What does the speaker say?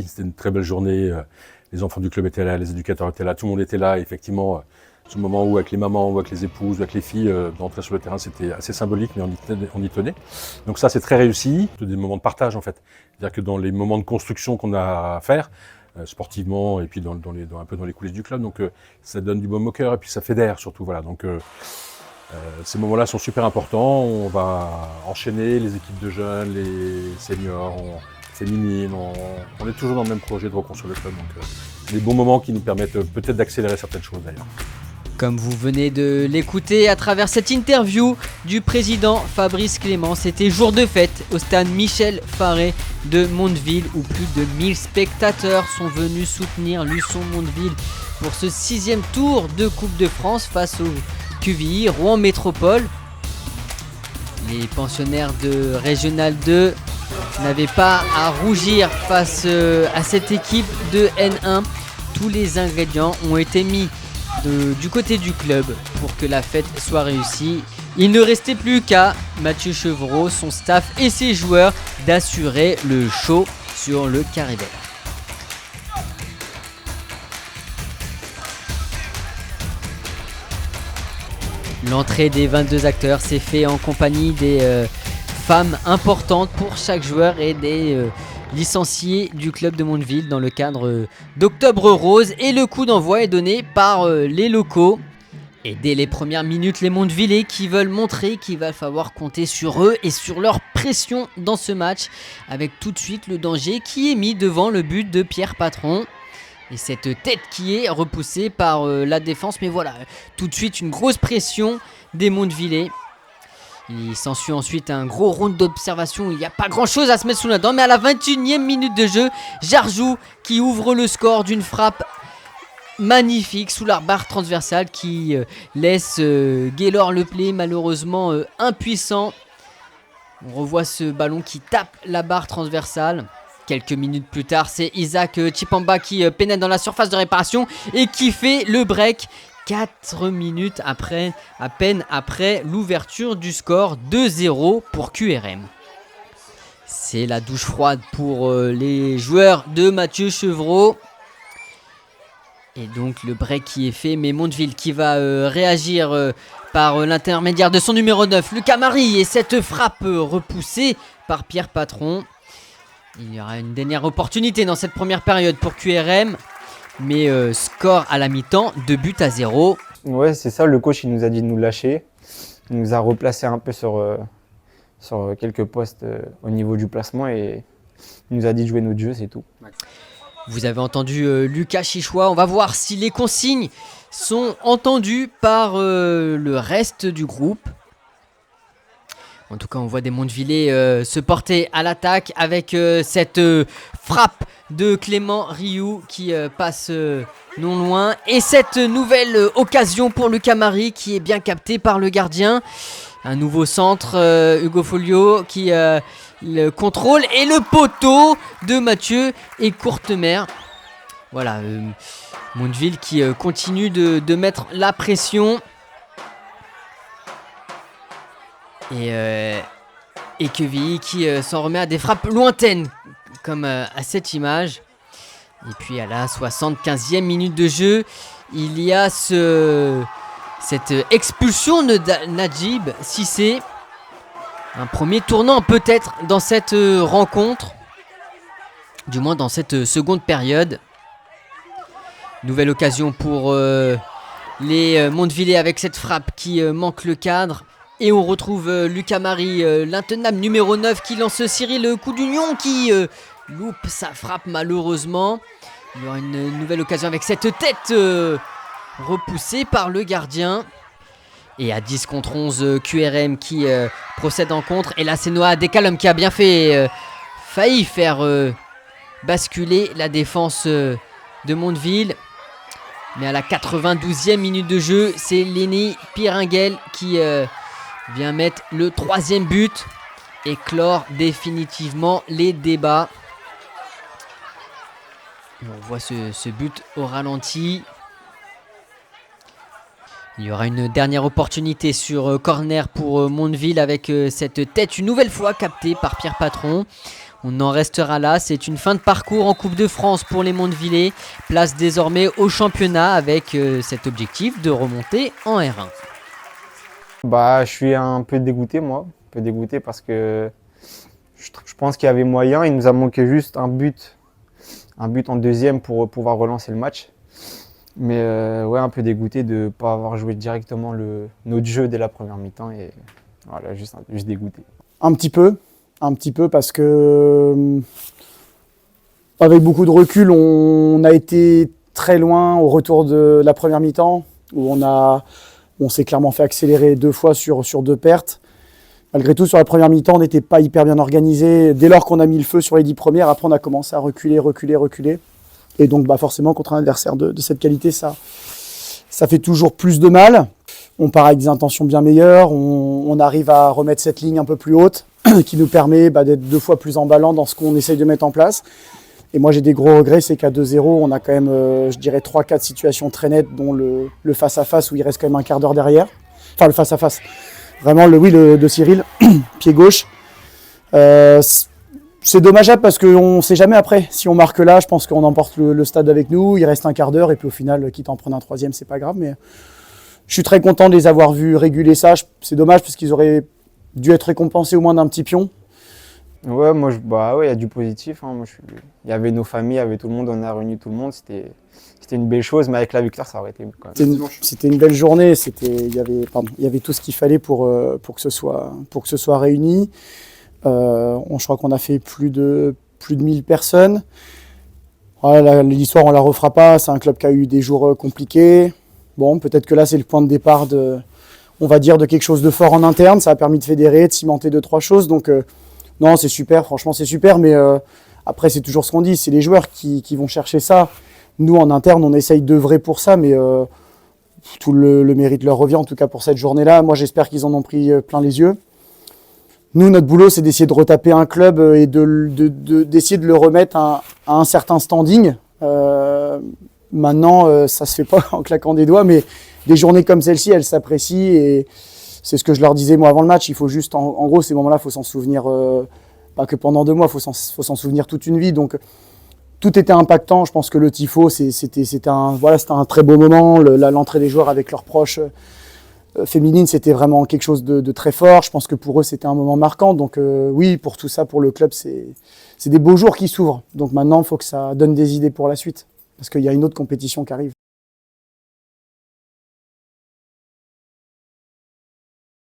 C'était une très belle journée. Les enfants du club étaient là, les éducateurs étaient là, tout le monde était là. Et effectivement, ce moment où avec les mamans, ou avec les épouses, ou avec les filles, d'entrer sur le terrain, c'était assez symbolique, mais on y tenait. Donc ça, c'est très réussi. C'est des moments de partage, en fait. C'est-à-dire que dans les moments de construction qu'on a à faire, sportivement, et puis un peu dans les coulisses du club, donc ça donne du baume au cœur, et puis ça fédère surtout. Voilà. Donc ces moments-là sont super importants. On va enchaîner les équipes de jeunes, les seniors, féminines. On est toujours dans le même projet de reconstruire le club. Donc des bons moments qui nous permettent peut-être d'accélérer certaines choses d'ailleurs. Comme vous venez de l'écouter à travers cette interview du président Fabrice Clément, c'était jour de fête au stade Michel Farré de Mondeville où plus de 1000 spectateurs sont venus soutenir Luçon Mondeville pour ce 6e tour de Coupe de France face au QVI Rouen Métropole. Les pensionnaires de Régional 2 n'avaient pas à rougir face à cette équipe de N1. Tous les ingrédients ont été mis du côté du club pour que la fête soit réussie. Il ne restait plus qu'à Mathieu Chevreau, son staff et ses joueurs d'assurer le show sur le carré vert. L'entrée des 22 acteurs s'est faite en compagnie des femmes importantes pour chaque joueur et des licenciés du club de Mondeville dans le cadre d'Octobre Rose, et le coup d'envoi est donné par les locaux. Et dès les premières minutes, les Mondevillais qui veulent montrer qu'il va falloir compter sur eux et sur leur pression dans ce match, avec tout de suite le danger qui est mis devant le but de Pierre Patron. Et cette tête qui est repoussée par la défense, mais voilà, tout de suite une grosse pression des Mondevillais. Il s'ensuit ensuite un gros round d'observation où il n'y a pas grand chose à se mettre sous la dent, mais à la 21e minute de jeu, Jarjou qui ouvre le score d'une frappe magnifique sous la barre transversale qui laisse Gaylor Leplay malheureusement impuissant. On revoit ce ballon qui tape la barre transversale. Quelques minutes plus tard, c'est Isaac Chipamba qui pénètre dans la surface de réparation et qui fait le break. 4 minutes après, à peine après l'ouverture du score, 2-0 pour QRM. C'est la douche froide pour les joueurs de Mathieu Chevreau. Et donc le break qui est fait, mais Mondeville qui va réagir par l'intermédiaire de son numéro 9, Lucas Marie, et cette frappe repoussée par Pierre Patron. Il y aura une dernière opportunité dans cette première période pour QRM. Mais score à la mi-temps, 2-0. Ouais, c'est ça, le coach il nous a dit de nous lâcher. Il nous a replacé un peu sur quelques postes au niveau du placement et il nous a dit de jouer notre jeu, c'est tout. Vous avez entendu Lucas Chichois. On va voir si les consignes sont entendues par le reste du groupe. En tout cas, on voit des Mondevillais se porter à l'attaque avec cette frappe de Clément Rioux qui passe non loin. Et cette nouvelle occasion pour Lucas Marie qui est bien captée par le gardien. Un nouveau centre, Hugo Folio qui le contrôle. Et le poteau de Mathieu et Courtemer. Voilà, Mondeville qui continue de mettre la pression. Et QVI qui s'en remet à des frappes lointaines, comme à cette image. Et puis à la 75e minute de jeu, il y a cette expulsion de Najib Sissé. Un premier tournant peut-être dans cette rencontre, du moins dans cette seconde période. Nouvelle occasion pour les Mondevillais avec cette frappe qui manque le cadre. Et on retrouve Lucas Marie, l'intenable numéro 9 qui lance Cyril Coup d'Union qui loupe sa frappe malheureusement. Il y aura une nouvelle occasion avec cette tête repoussée par le gardien. Et à 10 contre 11, QRM qui procède en contre. Et là c'est Noah Descalom qui a bien failli faire basculer la défense de Mondeville. Mais à la 92e minute de jeu, c'est Lenny Piringuel qui vient mettre le 3e but et clore définitivement les débats. On voit ce but au ralenti. Il y aura une dernière opportunité sur corner pour Mondeville avec cette tête une nouvelle fois captée par Pierre Patron. On en restera là, c'est une fin de parcours en Coupe de France pour les Mondevillais. Place désormais au championnat avec cet objectif de remonter en R1. Bah, je suis un peu dégoûté, moi. Un peu dégoûté parce que je pense qu'il y avait moyen. Il nous a manqué juste un but en deuxième pour pouvoir relancer le match. Mais ouais, un peu dégoûté de ne pas avoir joué directement notre jeu dès la première mi-temps. Et voilà, juste dégoûté. Un petit peu parce que avec beaucoup de recul, on a été très loin au retour de la première mi-temps où on s'est clairement fait accélérer 2 fois sur 2 pertes. Malgré tout, sur la première mi-temps, on n'était pas hyper bien organisé. Dès lors qu'on a mis le feu sur les 10 premières, après on a commencé à reculer. Et donc forcément, contre un adversaire de cette qualité, ça fait toujours plus de mal. On part avec des intentions bien meilleures, on arrive à remettre cette ligne un peu plus haute qui nous permet d'être 2 fois plus emballant dans ce qu'on essaye de mettre en place. Et moi j'ai des gros regrets, c'est qu'à 2-0, on a quand même, je dirais, 3-4 situations très nettes, dont le face-à-face où il reste quand même un quart d'heure derrière. Enfin le face-à-face, vraiment le de Cyril, pied gauche. C'est dommageable parce qu'on ne sait jamais après. Si on marque là, je pense qu'on emporte le stade avec nous, il reste un quart d'heure et puis au final, quitte à en prendre un 3e, c'est pas grave. Mais je suis très content de les avoir vus réguler ça. C'est dommage parce qu'ils auraient dû être récompensés au moins d'un petit pion. Ouais, moi, ouais, il y a du positif. Hein. Il y avait nos familles, il y avait tout le monde, on a réuni tout le monde. C'était une belle chose, mais avec la victoire, ça aurait été quand même. C'était une belle journée. Il y avait tout ce qu'il fallait pour que ce soit réuni. Je crois qu'on a fait plus de 1000 personnes. Voilà, l'histoire, on la refera pas. C'est un club qui a eu des jours compliqués. Bon, peut-être que là, c'est le point de départ de quelque chose de fort en interne. Ça a permis de fédérer, de cimenter 2-3 choses. Donc, non, c'est super. Franchement, c'est super. Mais après, c'est toujours ce qu'on dit. C'est les joueurs qui vont chercher ça. Nous, en interne, on essaye d'œuvrer pour ça. Mais tout le mérite leur revient, en tout cas pour cette journée-là. Moi, j'espère qu'ils en ont pris plein les yeux. Nous, notre boulot, c'est d'essayer de retaper un club et d'essayer de le remettre à un certain standing. Maintenant, ça se fait pas en claquant des doigts, mais des journées comme celle-ci, elles s'apprécient et c'est ce que je leur disais moi avant le match. Il faut juste, en gros, ces moments-là, il faut s'en souvenir, pas que pendant 2 mois, il faut s'en souvenir toute une vie. Donc, tout était impactant. Je pense que le tifo, c'était un très beau moment. L'entrée des joueurs avec leurs proches féminines, c'était vraiment quelque chose de très fort. Je pense que pour eux, c'était un moment marquant. Donc, oui, pour tout ça, pour le club, c'est des beaux jours qui s'ouvrent. Donc maintenant, il faut que ça donne des idées pour la suite. Parce qu'il y a une autre compétition qui arrive.